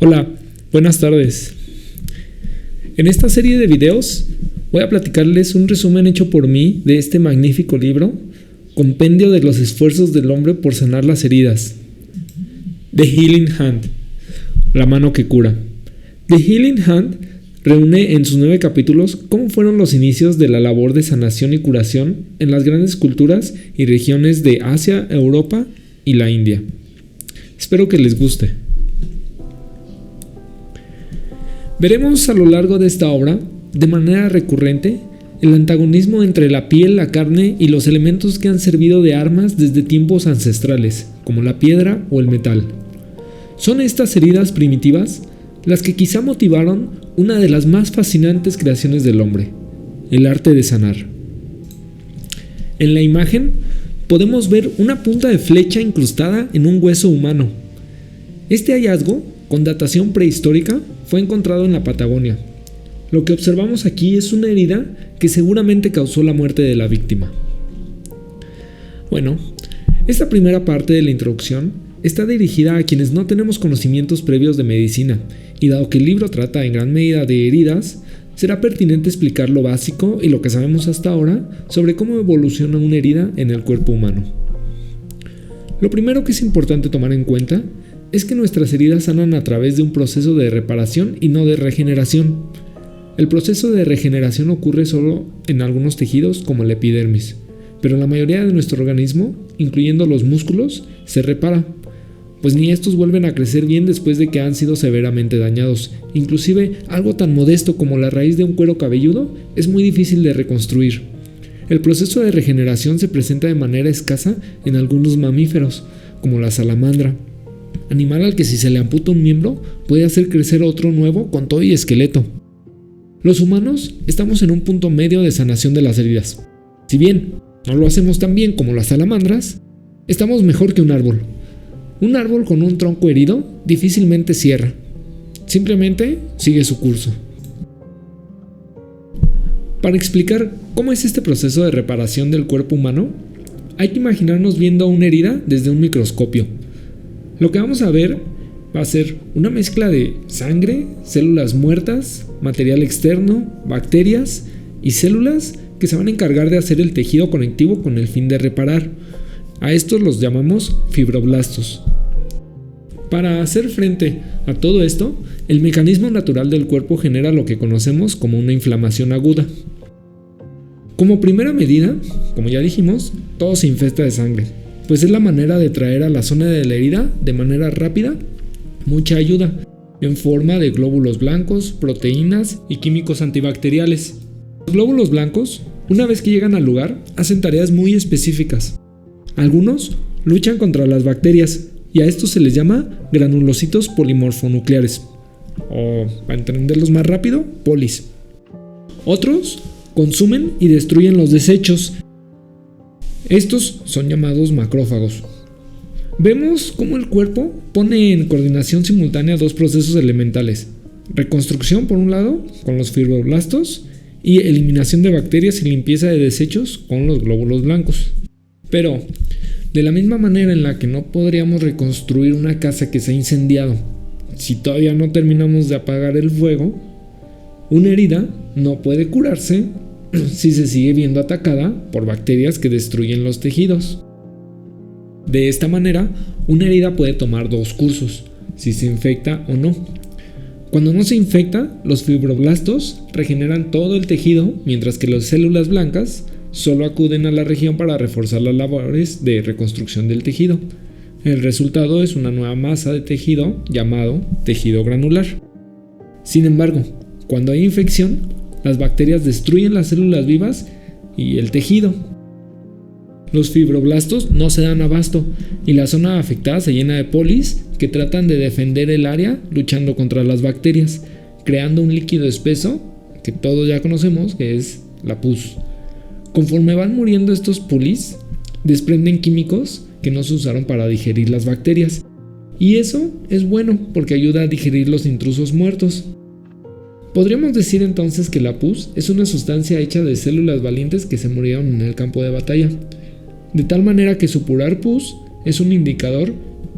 Hola, buenas tardes. En esta serie de videos voy a platicarles un resumen hecho por mí de este magnífico libro, Compendio de los esfuerzos del hombre por sanar las heridas. The Healing Hand, la mano que cura. The Healing Hand reúne en sus 9 capítulos cómo fueron los inicios de la labor de sanación y curación en las grandes culturas y regiones de Asia, Europa y la India. Espero que les guste. Veremos a lo largo de esta obra, de manera recurrente, el antagonismo entre la piel, la carne y los elementos que han servido de armas desde tiempos ancestrales, como la piedra o el metal. Son estas heridas primitivas las que quizá motivaron una de las más fascinantes creaciones del hombre, el arte de sanar. En la imagen podemos ver una punta de flecha incrustada en un hueso humano. Este hallazgo, con datación prehistórica, fue encontrado en la Patagonia. Lo que observamos aquí es una herida que seguramente causó la muerte de la víctima. Bueno, esta primera parte de la introducción está dirigida a quienes no tenemos conocimientos previos de medicina, y dado que el libro trata en gran medida de heridas, será pertinente explicar lo básico y lo que sabemos hasta ahora sobre cómo evoluciona una herida en el cuerpo humano. Lo primero que es importante tomar en cuenta es que nuestras heridas sanan a través de un proceso de reparación y no de regeneración. El proceso de regeneración ocurre solo en algunos tejidos como la epidermis, pero la mayoría de nuestro organismo, incluyendo los músculos, se repara, pues ni estos vuelven a crecer bien después de que han sido severamente dañados. Inclusive algo tan modesto como la raíz de un cuero cabelludo es muy difícil de reconstruir. El proceso de regeneración se presenta de manera escasa en algunos mamíferos, como la salamandra, animal al que si se le amputa un miembro puede hacer crecer otro nuevo con todo y esqueleto. Los humanos estamos en un punto medio de sanación de las heridas. Si bien no lo hacemos tan bien como las salamandras, estamos mejor que un árbol. Un árbol con un tronco herido difícilmente cierra, simplemente sigue su curso. Para explicar cómo es este proceso de reparación del cuerpo humano, hay que imaginarnos viendo una herida desde un microscopio. Lo que vamos a ver va a ser una mezcla de sangre, células muertas, material externo, bacterias y células que se van a encargar de hacer el tejido conectivo con el fin de reparar. A estos los llamamos fibroblastos. Para hacer frente a todo esto, el mecanismo natural del cuerpo genera lo que conocemos como una inflamación aguda. Como primera medida, como ya dijimos, todo se infesta de sangre, pues es la manera de traer a la zona de la herida de manera rápida mucha ayuda, en forma de glóbulos blancos, proteínas y químicos antibacteriales. Los glóbulos blancos, una vez que llegan al lugar, hacen tareas muy específicas. Algunos luchan contra las bacterias y a estos se les llama granulocitos polimorfonucleares, o para entenderlos más rápido, polis. Otros consumen y destruyen los desechos. Estos son llamados macrófagos. Vemos cómo el cuerpo pone en coordinación simultánea dos procesos elementales: reconstrucción por un lado con los fibroblastos y eliminación de bacterias y limpieza de desechos con los glóbulos blancos. Pero de la misma manera en la que no podríamos reconstruir una casa que se ha incendiado si todavía no terminamos de apagar el fuego, una herida no puede curarse si se sigue viendo atacada por bacterias que destruyen los tejidos. De esta manera, una herida puede tomar dos cursos, si se infecta o no. Cuando no se infecta, los fibroblastos regeneran todo el tejido, mientras que las células blancas solo acuden a la región para reforzar las labores de reconstrucción del tejido. El resultado es una nueva masa de tejido llamado tejido granular. Sin embargo, cuando hay infección, las bacterias destruyen las células vivas y el tejido. Los fibroblastos no se dan abasto y la zona afectada se llena de polis que tratan de defender el área luchando contra las bacterias, creando un líquido espeso que todos ya conocemos, que es la pus. Conforme van muriendo estos polis, desprenden químicos que no se usaron para digerir las bacterias, y eso es bueno porque ayuda a digerir los intrusos muertos. Podríamos decir entonces que la pus es una sustancia hecha de células valientes que se murieron en el campo de batalla, de tal manera que supurar pus es un indicador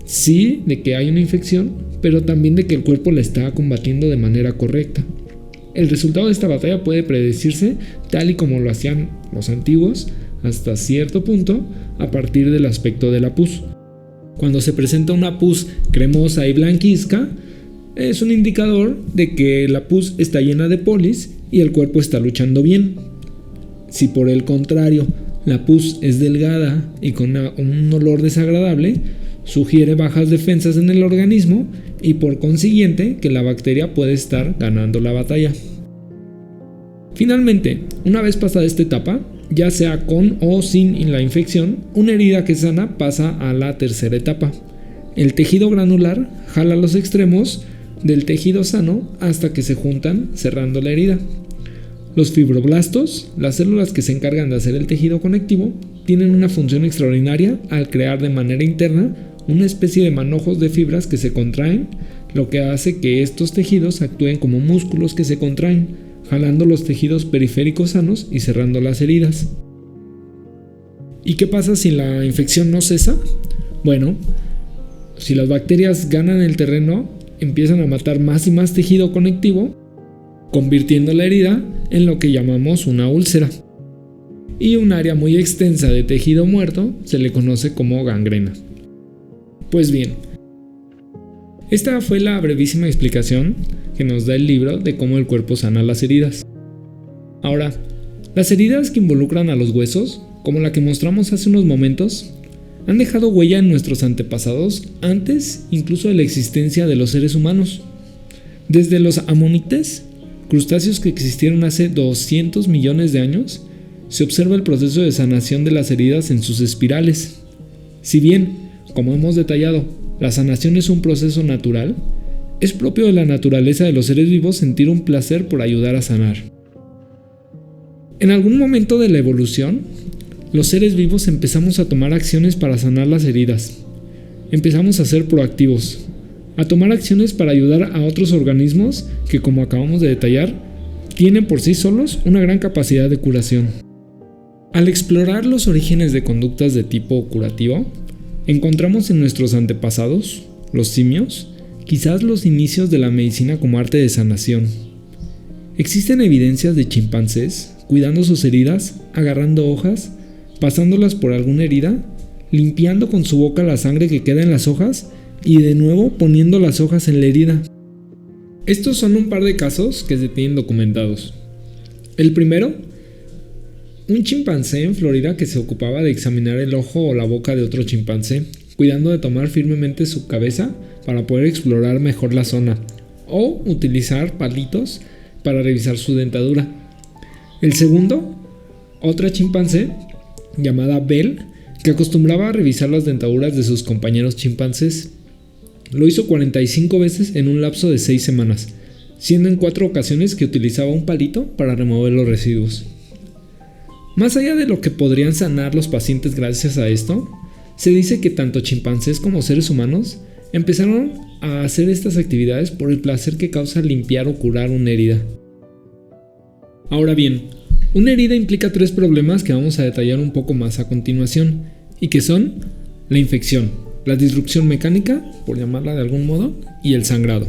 sí de que hay una infección, pero también de que el cuerpo la está combatiendo de manera correcta. El resultado de esta batalla puede predecirse tal y como lo hacían los antiguos, hasta cierto punto, a partir del aspecto de la pus. Cuando se presenta una pus cremosa y blanquizca, es un indicador de que la pus está llena de polis y el cuerpo está luchando bien. Si por el contrario la pus es delgada y con un olor desagradable, sugiere bajas defensas en el organismo y por consiguiente que la bacteria puede estar ganando la batalla. Finalmente, una vez pasada esta etapa, ya sea con o sin la infección, una herida que sana pasa a la tercera etapa. El tejido granular jala los extremos del tejido sano hasta que se juntan cerrando la herida. Los fibroblastos, las células que se encargan de hacer el tejido conectivo, tienen una función extraordinaria al crear de manera interna una especie de manojos de fibras que se contraen, lo que hace que estos tejidos actúen como músculos que se contraen, jalando los tejidos periféricos sanos y cerrando las heridas. ¿Y qué pasa si la infección no cesa? Bueno, si las bacterias ganan el terreno, empiezan a matar más y más tejido conectivo, convirtiendo la herida en lo que llamamos una úlcera. Y un área muy extensa de tejido muerto se le conoce como gangrena. Pues bien, esta fue la brevísima explicación que nos da el libro de cómo el cuerpo sana las heridas. Ahora, las heridas que involucran a los huesos, como la que mostramos hace unos momentos, han dejado huella en nuestros antepasados antes incluso de la existencia de los seres humanos. Desde los amonites, crustáceos que existieron hace 200 millones de años, se observa el proceso de sanación de las heridas en sus espirales. Si bien, como hemos detallado, la sanación es un proceso natural, es propio de la naturaleza de los seres vivos sentir un placer por ayudar a sanar. En algún momento de la evolución, los seres vivos empezamos a tomar acciones para sanar las heridas. Empezamos a ser proactivos, a tomar acciones para ayudar a otros organismos que, como acabamos de detallar, tienen por sí solos una gran capacidad de curación. Al explorar los orígenes de conductas de tipo curativo, encontramos en nuestros antepasados, los simios, quizás los inicios de la medicina como arte de sanación. Existen evidencias de chimpancés cuidando sus heridas, agarrando hojas, pasándolas por alguna herida, limpiando con su boca la sangre que queda en las hojas y de nuevo poniendo las hojas en la herida. Estos son un par de casos que se tienen documentados. El primero, un chimpancé en Florida que se ocupaba de examinar el ojo o la boca de otro chimpancé, cuidando de tomar firmemente su cabeza para poder explorar mejor la zona, o utilizar palitos para revisar su dentadura. El segundo, otra chimpancé llamada Belle, que acostumbraba a revisar las dentaduras de sus compañeros chimpancés. Lo hizo 45 veces en un lapso de 6 semanas, siendo en 4 ocasiones que utilizaba un palito para remover los residuos. Más allá de lo que podrían sanar los pacientes gracias a esto, se dice que tanto chimpancés como seres humanos empezaron a hacer estas actividades por el placer que causa limpiar o curar una herida. Ahora bien, una herida implica 3 problemas que vamos a detallar un poco más a continuación, y que son la infección, la disrupción mecánica, por llamarla de algún modo, y el sangrado.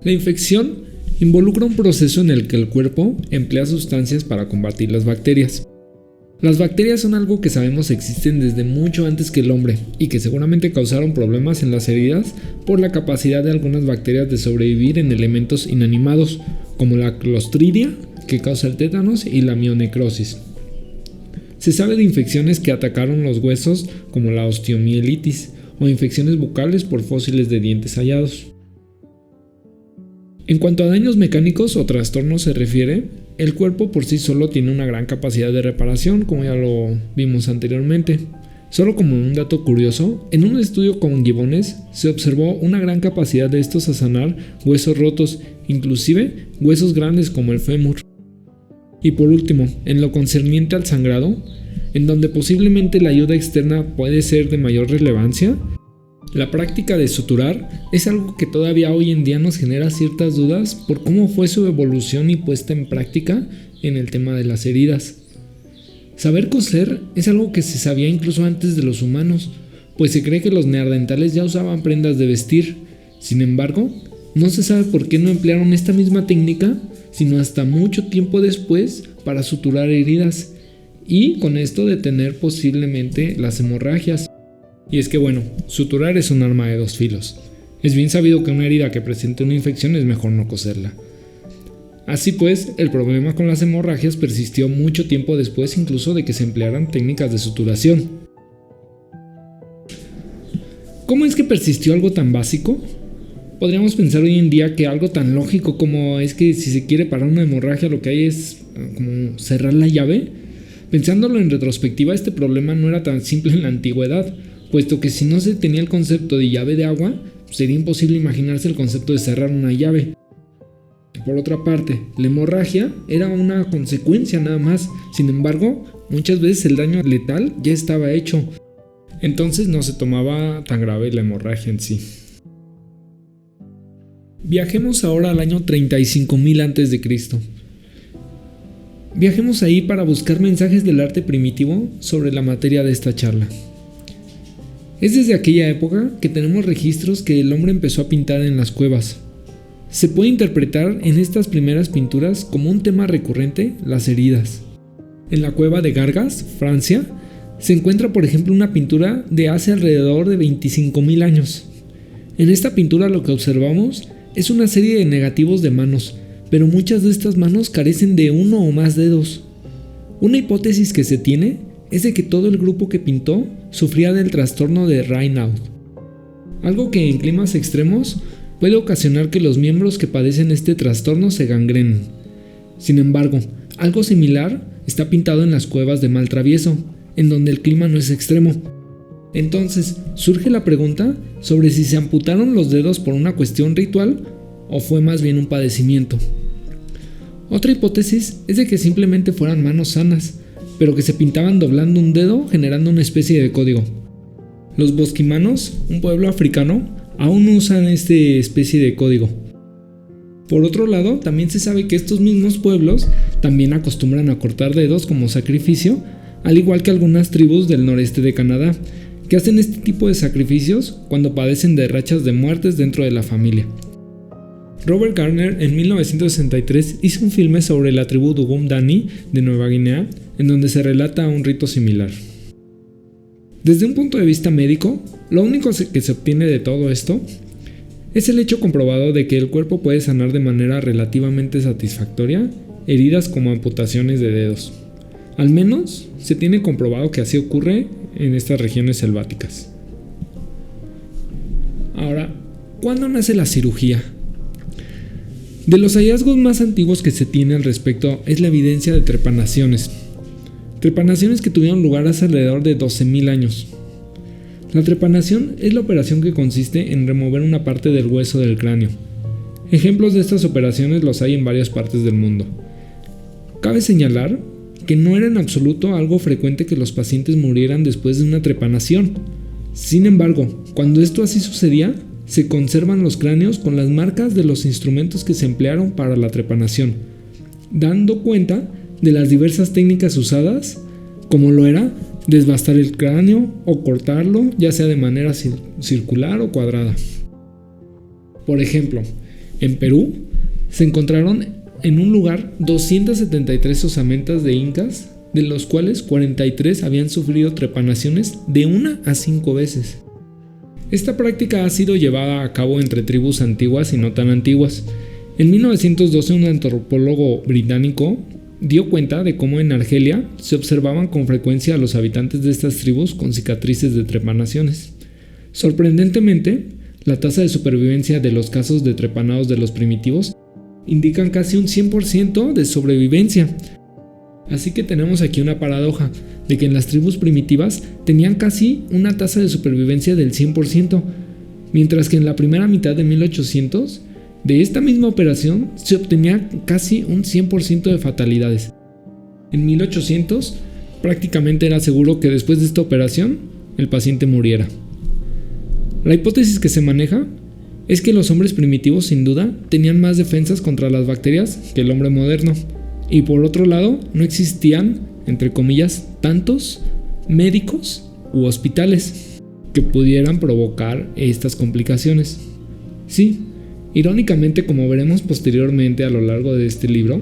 La infección involucra un proceso en el que el cuerpo emplea sustancias para combatir las bacterias. Las bacterias son algo que sabemos existen desde mucho antes que el hombre y que seguramente causaron problemas en las heridas por la capacidad de algunas bacterias de sobrevivir en elementos inanimados, como la Clostridia, que causa el tétanos, y la mionecrosis. Se sabe de infecciones que atacaron los huesos, como la osteomielitis, o infecciones bucales por fósiles de dientes hallados. En cuanto a daños mecánicos o trastornos se refiere, el cuerpo por sí solo tiene una gran capacidad de reparación, como ya lo vimos anteriormente. Solo como un dato curioso, en un estudio con gibones se observó una gran capacidad de estos a sanar huesos rotos, inclusive huesos grandes como el fémur. Y por último, en lo concerniente al sangrado, en donde posiblemente la ayuda externa puede ser de mayor relevancia, la práctica de suturar es algo que todavía hoy en día nos genera ciertas dudas por cómo fue su evolución y puesta en práctica en el tema de las heridas. Saber coser es algo que se sabía incluso antes de los humanos, pues se cree que los neandertales ya usaban prendas de vestir. Sin embargo, no se sabe por qué no emplearon esta misma técnica, sino hasta mucho tiempo después para suturar heridas y con esto detener posiblemente las hemorragias. Y es que bueno, suturar es un arma de dos filos. Es bien sabido que una herida que presente una infección es mejor no coserla. Así pues, el problema con las hemorragias persistió mucho tiempo después incluso de que se emplearan técnicas de suturación. ¿Cómo es que persistió algo tan básico? Podríamos pensar hoy en día que algo tan lógico como es que si se quiere parar una hemorragia lo que hay es como cerrar la llave. Pensándolo en retrospectiva, este problema no era tan simple en la antigüedad, puesto que si no se tenía el concepto de llave de agua, sería imposible imaginarse el concepto de cerrar una llave. Por otra parte, la hemorragia era una consecuencia nada más, sin embargo, muchas veces el daño letal ya estaba hecho, entonces no se tomaba tan grave la hemorragia en sí. Viajemos ahora al año 35.000 a.C. Viajemos ahí para buscar mensajes del arte primitivo sobre la materia de esta charla. Es desde aquella época que tenemos registros que el hombre empezó a pintar en las cuevas. Se puede interpretar en estas primeras pinturas como un tema recurrente las heridas. En la cueva de Gargas, Francia, se encuentra por ejemplo una pintura de hace alrededor de 25.000 años. En esta pintura lo que observamos es una serie de negativos de manos, pero muchas de estas manos carecen de uno o más dedos. Una hipótesis que se tiene es de que todo el grupo que pintó sufría del trastorno de Raynaud, algo que en climas extremos puede ocasionar que los miembros que padecen este trastorno se gangrenen. Sin embargo, algo similar está pintado en las cuevas de Maltravieso, en donde el clima no es extremo. Entonces, surge la pregunta sobre si se amputaron los dedos por una cuestión ritual o fue más bien un padecimiento. Otra hipótesis es de que simplemente fueran manos sanas, pero que se pintaban doblando un dedo generando una especie de código. Los bosquimanos, un pueblo africano, aún usan esta especie de código. Por otro lado, también se sabe que estos mismos pueblos también acostumbran a cortar dedos como sacrificio, al igual que algunas tribus del noreste de Canadá, que hacen este tipo de sacrificios cuando padecen de rachas de muertes dentro de la familia. Robert Garner en 1963 hizo un filme sobre la tribu Dugum Dani de Nueva Guinea, en donde se relata un rito similar. Desde un punto de vista médico, lo único que se obtiene de todo esto es el hecho comprobado de que el cuerpo puede sanar de manera relativamente satisfactoria heridas como amputaciones de dedos. Al menos se tiene comprobado que así ocurre en estas regiones selváticas. Ahora, ¿cuándo nace la cirugía? De los hallazgos más antiguos que se tiene al respecto es la evidencia de trepanaciones. Trepanaciones que tuvieron lugar hace alrededor de 12.000 años. La trepanación es la operación que consiste en remover una parte del hueso del cráneo. Ejemplos de estas operaciones los hay en varias partes del mundo. Cabe señalar que no era en absoluto algo frecuente que los pacientes murieran después de una trepanación. Sin embargo, cuando esto así sucedía, se conservan los cráneos con las marcas de los instrumentos que se emplearon para la trepanación, dando cuenta de las diversas técnicas usadas, como lo era desbastar el cráneo o cortarlo, ya sea de manera circular o cuadrada. Por ejemplo, en Perú se encontraron en un lugar 273 osamentas de incas, de los cuales 43 habían sufrido trepanaciones de 1 a 5 veces. Esta práctica ha sido llevada a cabo entre tribus antiguas y no tan antiguas. En 1912 un antropólogo británico dio cuenta de cómo en Argelia se observaban con frecuencia a los habitantes de estas tribus con cicatrices de trepanaciones. Sorprendentemente, la tasa de supervivencia de los casos de trepanados de los primitivos indican casi un 100% de sobrevivencia. Así que tenemos aquí una paradoja de que en las tribus primitivas tenían casi una tasa de supervivencia del 100%, mientras que en la primera mitad de 1800 de esta misma operación se obtenía casi un 100% de fatalidades. En 1800 prácticamente era seguro que después de esta operación el paciente muriera. La hipótesis que se maneja es que los hombres primitivos sin duda tenían más defensas contra las bacterias que el hombre moderno, y por otro lado no existían, entre comillas, tantos médicos u hospitales que pudieran provocar estas complicaciones. Sí, irónicamente, como veremos posteriormente a lo largo de este libro,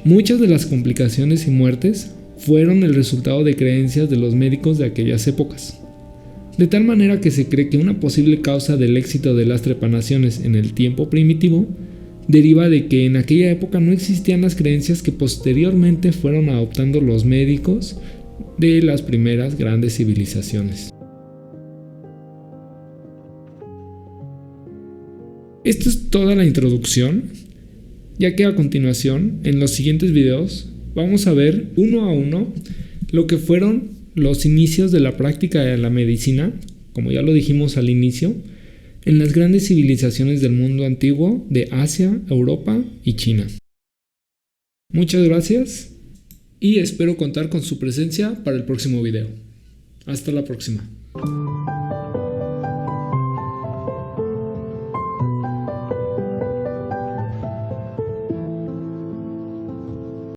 muchas de las complicaciones y muertes fueron el resultado de creencias de los médicos de aquellas épocas. De tal manera que se cree que una posible causa del éxito de las trepanaciones en el tiempo primitivo deriva de que en aquella época no existían las creencias que posteriormente fueron adoptando los médicos de las primeras grandes civilizaciones. Esto es toda la introducción, ya que a continuación, en los siguientes videos, vamos a ver uno a uno lo que fueron los inicios de la práctica de la medicina, como ya lo dijimos al inicio, en las grandes civilizaciones del mundo antiguo de Asia, Europa y China. Muchas gracias y espero contar con su presencia para el próximo video. Hasta la próxima.